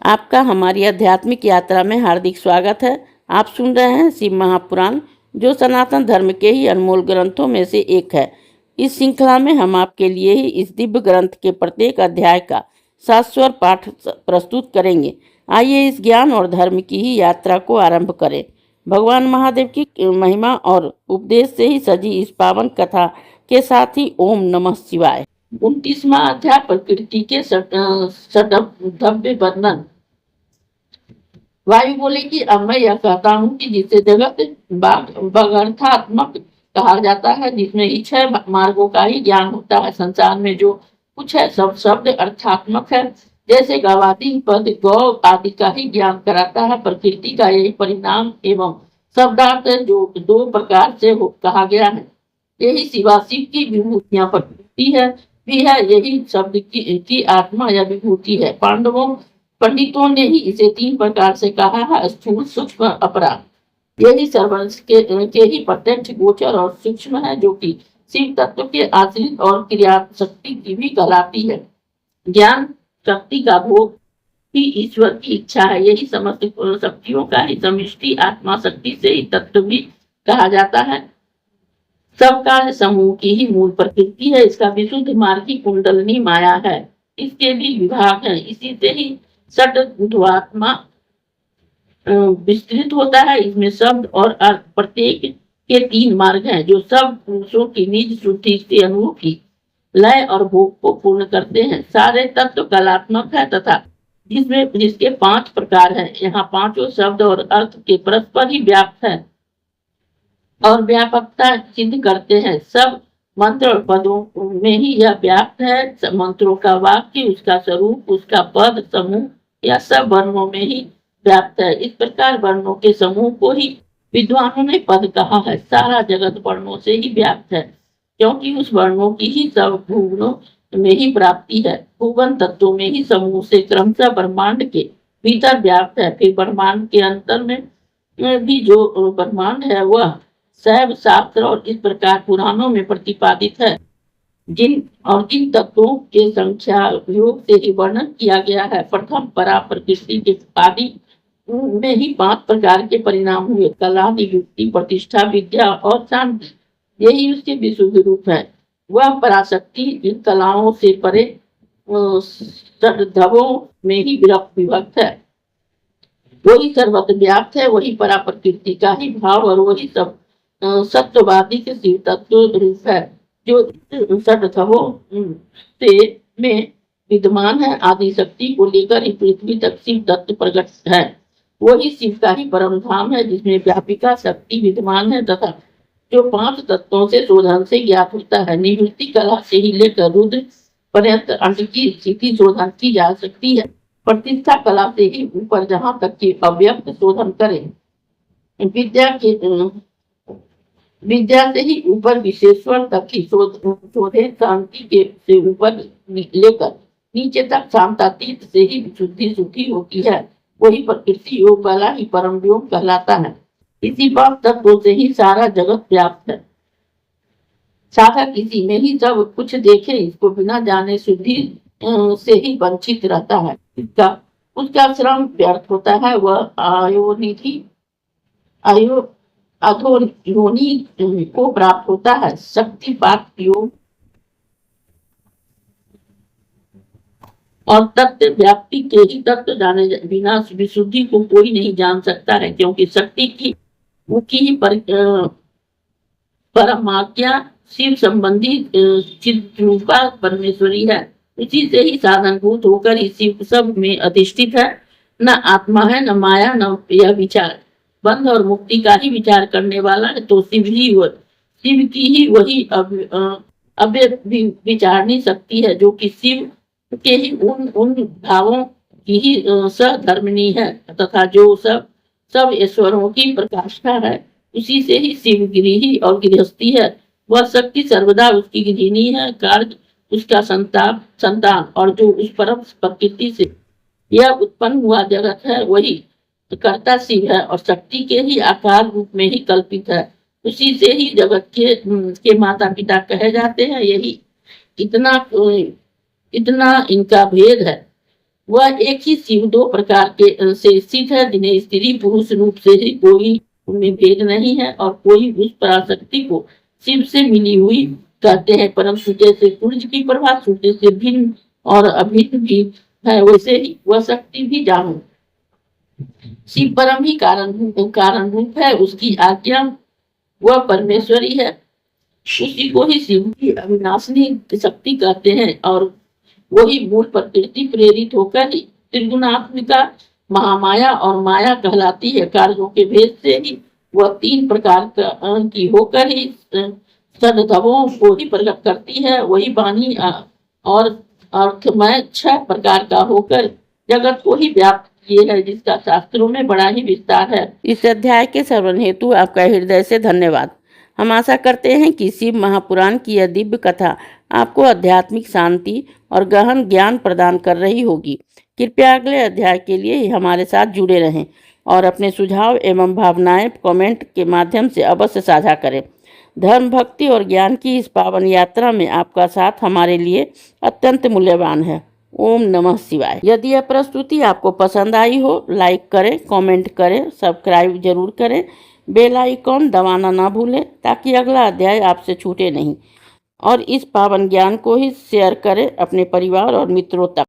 आपका हमारी आध्यात्मिक यात्रा में हार्दिक स्वागत है। आप सुन रहे हैं शिव महापुराण, जो सनातन धर्म के ही अनमोल ग्रंथों में से एक है। इस श्रृंखला में हम आपके लिए ही इस दिव्य ग्रंथ के प्रत्येक अध्याय का शाश्वत पाठ प्रस्तुत करेंगे। आइए इस ज्ञान और धर्म की ही यात्रा को आरंभ करें। भगवान महादेव की महिमा और उपदेश से ही सजी इस पावन कथा के साथ ही ओम नमः शिवाय। 29वां अध्याय प्रकृति के सटभ्य वर्णन। वायु बोले कि अब मैं यह कहता हूँ कि जिसे जगत बगर्थात्मक कहा जाता है, जिसमें इच्छा मार्गों का ही ज्ञान होता है। संसार में जो कुछ है सब शब्द अर्थात्मक है। जैसे गवादी पद गौ आदि का ही ज्ञान कराता है, प्रकृति का यही परिणाम एवं शब्दार्थ जो दो प्रकार से कहा गया है। यही शिवाशिव की विभूतियां प्रकृति है भी है, यही शब्द की आत्मा या विभूति है। पंडितों ने ही इसे तीन प्रकार से कहा है, स्थूल सूक्ष्म अपराध। यही सर्वंश के ही प्रत्यक्ष गोचर और सूक्ष्म है, जो कि शिव तत्व के आश्रित और क्रिया शक्ति की भी कहलाती है। ज्ञान शक्ति का भोग ही ईश्वर की इच्छा है। यही समस्त शक्तियों का ही समिष्टि आत्मा शक्ति से ही तत्व भी कहा जाता है। सबका समूह की ही मूल प्रकृति है। इसका विशुद्ध मार्ग की कुंडलनी माया है। इसके भी विभाग हैं। इसी से ही षड्वात्मा विस्तृत होता है। इसमें शब्द और अर्थ प्रत्येक के तीन मार्ग हैं, जो सब पुरुषों की निज शुद्धि से अनुरूप ही लय और भोग को पूर्ण करते हैं। सारे तत्व कलात्मक है तथा जिसके 5 प्रकार हैं। यहाँ पांचों शब्द और अर्थ के परस्पर ही व्याप्त है और व्यापकता सिद्ध करते हैं। सब मंत्र और पदों में ही यह व्याप्त है। मंत्रों का वाक्य, उसका स्वरूप, उसका पद समूह या सब वर्णों में ही व्याप्त है। इस प्रकार वर्णों के समूह को ही विद्वानों ने पद कहा है। सारा जगत वर्णों से ही व्याप्त है, क्योंकि उस वर्णों की ही सब भुवनों में ही प्राप्ति है। भुवन तत्वों में ही समूह से क्रमशः ब्रह्मांड के भीतर व्याप्त है। फिर ब्रह्मांड के अंतर में भी जो ब्रह्मांड है वह शैव शास्त्र और इस प्रकार पुराणों में प्रतिपादित है। जिन तत्वों के संख्या योग से ही वर्णन किया गया है। प्रथम परा प्रकृति के आदि में ही 5 प्रकार के परिणाम हुए। कला, निवृत्ति, प्रतिष्ठा, विद्या और शांति, यही उसके विशुद्ध रूप है। वह पराशक्ति इन कलाओं से परे षड्भवों में ही विभक्त है। वही सर्वत्र व्याप्त है। वही परा प्रकृति का ही भाव और वही सब सत्यवादी के शिव तत्व रूप है, जो षड्भवों से में विद्यमान है। आदि शक्ति को लेकर ही पृथ्वी तक शिव तत्व प्रकट है। वही शिव का ही परम धाम है, जिसमें व्यापिका शक्ति विद्यमान है तथा जो 5 तत्वों से शोधन से ज्ञात होता है। निवृत्ति कला से ही लेकर रुद्र पर्यंत अंत की स्थिति शोधन की जा सकती है। प्रतिष्ठा कला से ही ऊपर जहाँ तक की अव्यक्त शोधन करे। विद्या से ही ऊपर विशेश्वर तक की शोधे। शांति के से ऊपर लेकर नीचे तक शांतातीत से ही शुद्धि होती है। वही प्रकृति योग वाला ही परम योग कहलाता है। इसी 5 तत्वों से ही सारा जगत व्याप्त है। साधक इसी में ही सब कुछ देखे, इसको बिना जाने शुद्धि से ही वंचित रहता है। उसका श्रम व्यर्थ होता है। वह अधोयोनि को प्राप्त होता है। शक्तिपात योग और तत्व व्याप्ति के ही तत्व जाने बिना विशुद्धि को कोई नहीं जान सकता है, क्योंकि शक्ति की ही परमाज्ञा शिव संबंधी चिद्रूपा परमेश्वरी है। उसी से ही साधनभूत होकर ही शिव सब में अधिष्ठित है। न आत्मा है, न माया, न यह विचार। बंध और मुक्ति का ही विचार करने वाला है तो शिव की ही वही विचारणी शक्ति है, जो कि शिव के ही उन भावों की ही सधर्मिणी है तथा जो सब ईश्वरों की प्रकाष्ठा है। उसी से ही शिव गृही और गृहस्थी है। वह शक्ति सर्वदा उसकी गृहिणी है। कार्य उसका संतान और जो उस परम प्रकृति से यह उत्पन्न हुआ जगत है वही कर्ता शिव है और शक्ति के ही आकार रूप में ही कल्पित है। उसी से ही जगत के माता पिता कहे जाते हैं। यही इतना इनका भेद है। वह एक ही शिव दो प्रकार के से स्थित है, जिन्हें स्त्री पुरुष रूप से ही कोई उनमें भेद नहीं है और कोई उस पराशक्ति को शिव से मिली हुई कहते हैं। परंतु जैसे सूर्य की प्रभा सूर्य से भिन्न और अभिन्न भी है, वैसे ही वह शक्ति भी जानो। शिव परम ही कारण रूप है, उसकी आज्ञा वह परमेश्वरी है, उसी को ही शिव की अविनाशनी शक्ति कहते हैं और वही मूल प्रकृति प्रेरित होकर ही त्रिगुणात्मिका महामाया और माया कहलाती है। कार्यों के भेद से ही वह तीन प्रकार की होकर ही सदभवों को ही प्रकट करती है। वही वाणी और अर्थमय 6 प्रकार का होकर जगत को ही व्याप्त किए है, जिसका शास्त्रों में बड़ा ही विस्तार है। इस अध्याय के श्रवण हेतु आपका हृदय से धन्यवाद। हम आशा करते हैं कि शिव महापुराण की यह दिव्य कथा आपको आध्यात्मिक शांति और गहन ज्ञान प्रदान कर रही होगी। कृपया अगले अध्याय के लिए हमारे साथ जुड़े रहें और अपने सुझाव एवं भावनाएं कमेंट के माध्यम से अवश्य साझा करें। धर्म, भक्ति और ज्ञान की इस पावन यात्रा में आपका साथ हमारे लिए अत्यंत मूल्यवान है। ओम नमः शिवाय। यदि यह प्रस्तुति आपको पसंद आई हो, लाइक करें, कमेंट करें, सब्सक्राइब जरूर करें, बेल आइकॉन दबाना ना भूलें ताकि अगला अध्याय आपसे छूटे नहीं। और इस पावन ज्ञान को ही शेयर करें अपने परिवार और मित्रों तक।